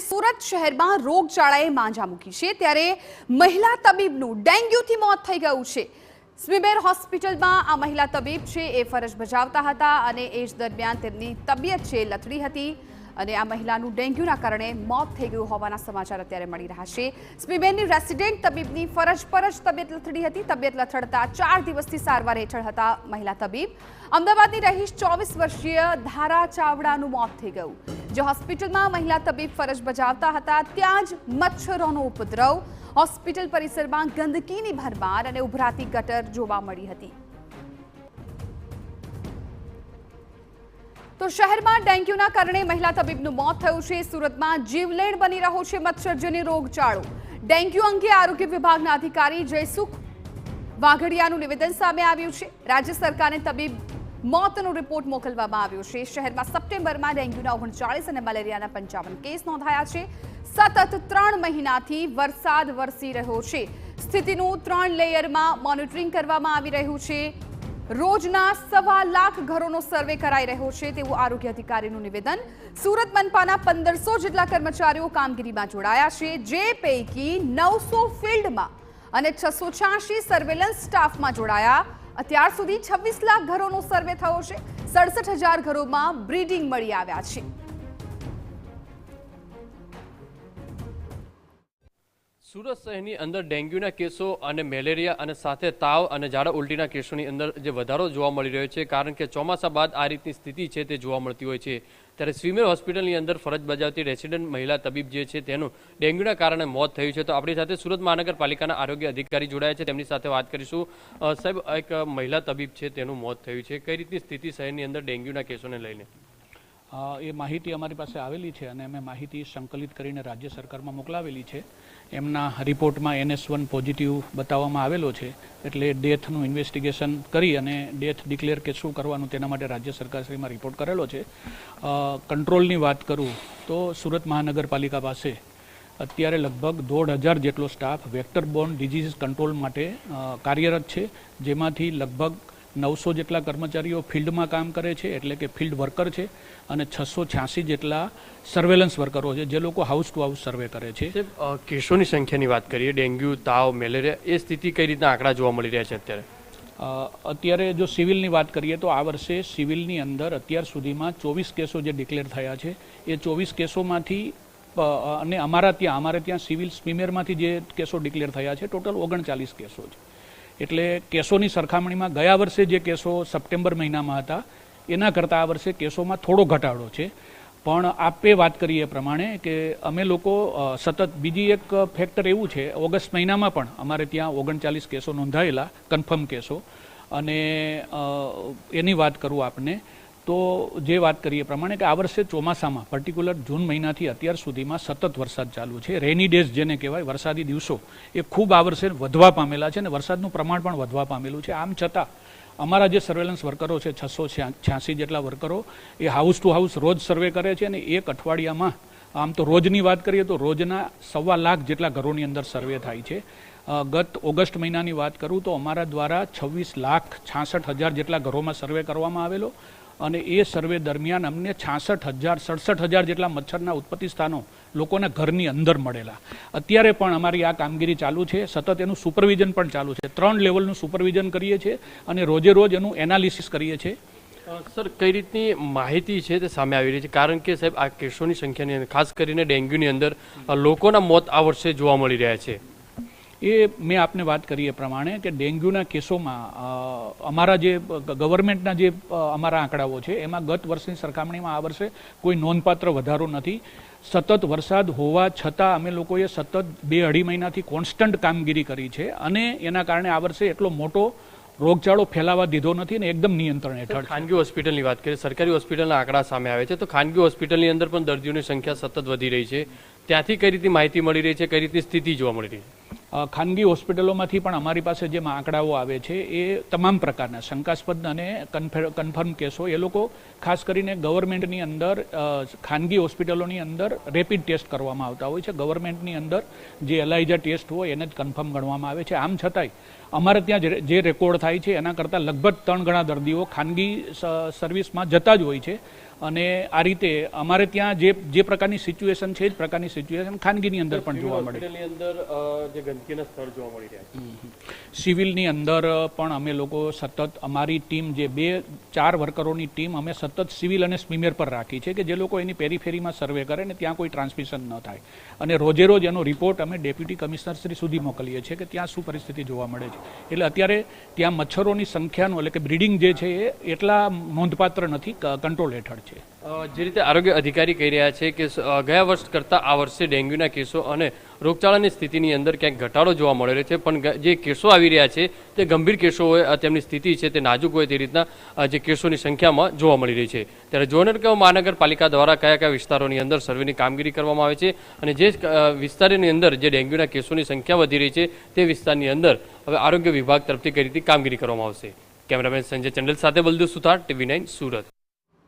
સુરત શહેરમાં રોગચાળાએ માંજા મૂકી છે ત્યારે મહિલા તબીબનું ડેન્ગ્યુથી મોત થઈ ગયું છે। સ્મીમેર હોસ્પિટલમાં આ મહિલા તબીબ છે એ ફરજ બજાવતા હતા અને એ જ દરમિયાન તેમની તબિયત છે લથડી હતી અને આ મહિલાનું ડેન્ગ્યુના કારણે મોત થઈ ગયું હોવાના સમાચાર અત્યારે મળી રહ્યા છે। સ્મીમેરની રેસિડેન્ટ તબીબની ફરજ પર જ તબિયત લથડી હતી। તબિયત લથડતા 4 દિવસથી સારવાર હેઠળ હતા મહિલા તબીબ। અમદાવાદની રહીશ 24 વર્ષીય ધારા ચાવડાનું મોત થઈ ગયું। જે હોસ્પિટલમાં મહિલા તબીબ ફરજ બજાવતા હતા ત્યાં જ મચ્છરોનો ઉપદ્રવ, હોસ્પિટલ પરિસરમાં ગંદકીની ભરમાર અને ઉભરાતી ગટર જોવા મળી હતી। તો શહેરમાં ડેન્ગ્યુના કારણે મહિલા તબીબનું મોત થયું છે। સુરતમાં જીવલેણ બની રહ્યો છે મચ્છરજન્ય રોગચાળો। ડેન્ગ્યુ અંગે આરોગ્ય વિભાગના અધિકારી જયસુખ વાઘડિયાનું નિવેદન સામે આવ્યું છે। રાજ્ય સરકારને તબીબ મોતનો રિપોર્ટ મોકલવામાં આવ્યો છે। શહેરમાં સપ્ટેમ્બરમાં ડેન્ગ્યુના 39 અને મલેરિયાના 55 કેસ નોંધાયા છે। સતત 3 મહિનાથી વરસાદ વરસી રહ્યો છે। સ્થિતિનું 3 લેયરમાં મોનિટરિંગ કરવામાં આવી રહ્યું છે। રોજના 1.25 લાખ ઘરોનો સર્વે કરાઈ રહ્યો છે તેવું આરોગ્ય અધિકારીનું નિવેદન। સુરત મનપાના 1500 જેટલા કર્મચારીઓ કામગીરીમાં જોડાયા છે, જે પૈકી 900 ફિલ્ડમાં અને 686 સર્વેલન્સ સ્ટાફમાં જોડાયા। અત્યાર સુધી 26 લાખ ઘરોનો સર્વે થયો છે। 67,000 ઘરોમાં બ્રીડિંગ મળી આવ્યા છે। સુરત શહેરની અંદર ડેન્ગ્યુના કેસો અને મેલેરિયા અને સાથે તાવ અને ઝાડા ઉલટીના કેસોની અંદર જે વધારો જોવા મળી રહ્યો છે, કારણ કે ચોમાસા બાદ આ રીતની સ્થિતિ છે તે જોવા મળતી હોય છે। ત્યારે સ્મીમેર હોસ્પિટલની અંદર ફરજ બજાવતી રેસિડેન્ટ મહિલા તબીબ જે છે તેનું ડેન્ગ્યુના કારણે મોત થયું છે। તો આપણી સાથે સુરત મહાનગરપાલિકાના આરોગ્ય અધિકારી જોડાયા છે, તેમની સાથે વાત કરીશું। સાહેબ, એક મહિલા તબીબ છે તેનું મોત થયું છે, કઈ રીતની સ્થિતિ શહેરની અંદર ડેન્ગ્યુના કેસોને લઈને? એ માહિતી અમારી પાસે આવેલી છે અને અમે માહિતી સંકલિત કરીને રાજ્ય સરકારમાં મોકલાવેલી છે। એમના રિપોર્ટમાં NS1 પોઝિટિવ બતાવવામાં આવેલો છે, એટલે ડેથનું ઇન્વેસ્ટિગેશન કરી અને ડેથ ડિક્લેર કે શું કરવાનું તેના માટે રાજ્ય સરકારશ્રીમાં રિપોર્ટ કરેલો છે। કંટ્રોલની વાત કરું તો સુરત મહાનગરપાલિકા પાસે અત્યારે લગભગ 1,500 જેટલો staff vector Born disease control માટે કાર્યરત છે, જેમાંથી લગભગ 900 જેટલા કર્મચારીઓ ફિલ્ડમાં કામ કરે છે, એટલે કે ફિલ્ડ વર્કર છે, અને 686 જેટલા સર્વેલન્સ વર્કરો છે, જે લોકો હાઉસ ટુ હાઉસ સર્વે કરે છે। કેસોની સંખ્યાની વાત કરીએ, ડેન્ગ્યુ, તાવ, મેલેરિયા, એ સ્થિતિ કઈ રીતના આંકડા જોવા મળી રહ્યા છે અત્યારે? અત્યારે જો સિવિલની વાત કરીએ તો આ વર્ષે સિવિલની અંદર અત્યાર સુધીમાં 24 કેસો જે ડિક્લેર થયા છે, એ 24 કેસોમાંથી અને અમારે ત્યાં સિવિલ સ્મીમેરમાંથી જે કેસો ડિક્લેર થયા છે ટોટલ 39 કેસો છે। એટલે કેસોની સરખામણીમાં ગયા વર્ષે જે કેસો સપ્ટેમ્બર મહિનામાં હતા એના કરતાં આ વર્ષે કેસોમાં થોડો ઘટાડો છે। પણ આપે વાત કરીએ એ પ્રમાણે કે અમે લોકો સતત બીજી એક ફેક્ટર એવું છે, ઓગસ્ટ મહિનામાં પણ અમારે ત્યાં 39 કેસો નોંધાયેલા કન્ફર્મ કેસો। અને એની વાત કરું આપને તો જે વાત કરીએ એ પ્રમાણે કે આ વર્ષે ચોમાસામાં પર્ટિક્યુલર જૂન મહિનાથી અત્યાર સુધીમાં સતત વરસાદ ચાલુ છે। રેની ડેઝ જેને કહેવાય, વરસાદી દિવસો, એ ખૂબ આ વર્ષે વધવા પામેલા છે અને વરસાદનું પ્રમાણ પણ વધવા પામેલું છે। આમ છતાં અમારા જે સર્વેલન્સ વર્કરો છે 686 જેટલા વર્કરો એ હાઉસ ટુ હાઉસ રોજ સર્વે કરે છે અને એક અઠવાડિયામાં આમ તો રોજની વાત કરીએ તો રોજના 1.25 લાખ જેટલા ઘરોની અંદર સર્વે થાય છે। ગત ઓગસ્ટ મહિનાની વાત કરું તો અમારા દ્વારા 26,66,000 જેટલા ઘરોમાં સર્વે કરવામાં આવેલો અને એ સર્વે દરમિયાન અમને 66,000 જેટલા મચ્છરના ઉત્પત્તિ સ્થાનો લોકોના ઘરની અંદર મળેલા। અત્યારે પણ અમારી આ કામગીરી ચાલુ છે, સતત એનું સુપરવિઝન પણ ચાલુ છે। 3 લેવલનું સુપરવિઝન કરીએ છીએ અને રોજે રોજ એનું એનાલિસિસ કરીએ છીએ। સર, કઈ રીતની માહિતી છે તે સામે આવી રહી છે? કારણ કે સાહેબ, આ કેસોની સંખ્યાની અંદર ખાસ કરીને ડેન્ગ્યુની અંદર લોકોના મોત આ વર્ષે જોવા મળી રહ્યા છે। એ મેં આપને વાત કરી એ પ્રમાણે કે ડેન્ગ્યુના કેસોમાં અમારા જે ગવર્મેન્ટના જે અમારા આંકડાઓ છે એમાં ગત વર્ષની સરખામણીમાં આ વર્ષે કોઈ નોંધપાત્ર વધારો નથી। સતત વરસાદ હોવા છતાં અમે લોકોએ સતત 2-2.5 મહિનાથી કોન્સ્ટન્ટ કામગીરી કરી છે અને એના કારણે આ વર્ષે એટલો મોટો રોગચાળો ફેલાવા દીધો નથી અને એકદમ નિયંત્રણ હેઠળ। ખાનગી હોસ્પિટલની વાત કરીએ, સરકારી હોસ્પિટલના આંકડા સામે આવે છે, તો ખાનગી હોસ્પિટલની અંદર પણ દર્દીઓની સંખ્યા સતત વધી રહી છે, ત્યાંથી કઈ રીતની માહિતી મળી રહી છે, કઈ રીતની સ્થિતિ જોવા મળી રહી છે? ખાનગી હોસ્પિટલોમાંથી પણ અમારી પાસે જે આંકડાઓ આવે છે એ તમામ પ્રકારના શંકાસ્પદ અને કન્ફર્મ કેસો એ લોકો ખાસ કરીને ગવર્મેન્ટની અંદર ખાનગી હોસ્પિટલોની અંદર રેપિડ ટેસ્ટ કરવામાં આવતા હોય છે। ગવર્મેન્ટની અંદર જે એલાઇઝા ટેસ્ટ હોય એને જ કન્ફર્મ ગણવામાં આવે છે। આમ છતાંય અમારે ત્યાં જે રેકોર્ડ થાય છે એના કરતાં લગભગ 3 ગણા દર્દીઓ ખાનગી સર્વિસમાં જતા જ હોય છે અને આ રીતે અમારે ત્યાં જે પ્રકારની સિચ્યુએશન છે એ જ પ્રકારની સિચ્યુએશન ખાનગીની અંદર પણ જોવા મળે. હોસ્પિટલની અંદર જે ગંદકીના સ્તર જોવા મળી રહ્યા છે. સિવિલની અંદર પણ અમે લોકો સતત અમારી ટીમ જે 2-4 વર્કરોની ટીમ અમે સતત સિવિલ અને સ્મીમેર પર રાખી છે કે જે લોકો એની પેરીફેરીમાં સર્વે કરે ને ત્યાં કોઈ ટ્રાન્સમિશન ન થાય, અને રોજે રોજ એનો રિપોર્ટ અમે ડેપ્યુટી કમિશનર શ્રી સુધી મોકલીએ છીએ કે ત્યાં શું પરિસ્થિતિ જોવા મળે છે. એટલે અત્યારે ત્યાં મચ્છરોની સંખ્યાનું એટલે કે બ્રીડિંગ જે છે એ એટલા નોંધપાત્ર નથી, કંટ્રોલ હેઠળ છે. જે રીતે આરોગ્ય અધિકારી કહી રહ્યા છે કે ગયા વર્ષ કરતાં આ વર્ષે ડેન્ગ્યુના કેસો અને રોગચાળાની સ્થિતિની અંદર ક્યાંક ઘટાડો જોવા મળી રહ્યો છે, પણ જે કેસો આવી રહ્યા છે તે ગંભીર કેસો હોય, તેમની સ્થિતિ છે તે નાજુક હોય તે રીતના જે કેસોની સંખ્યામાં જોવા મળી રહી છે. ત્યારે જોનર કે મહાનગરપાલિકા દ્વારા કયા કયા વિસ્તારોની અંદર સર્વેની કામગીરી કરવામાં આવે છે અને જે વિસ્તારની અંદર જે ડેન્ગ્યુના કેસોની સંખ્યા વધી રહી છે તે વિસ્તારની અંદર હવે આરોગ્ય વિભાગ તરફથી કઈ રીતે કામગીરી કરવામાં આવશે. કેમેરામેન સંજય ચંડલ સાથે બલદેવ સુથાર, TV9 સુરત.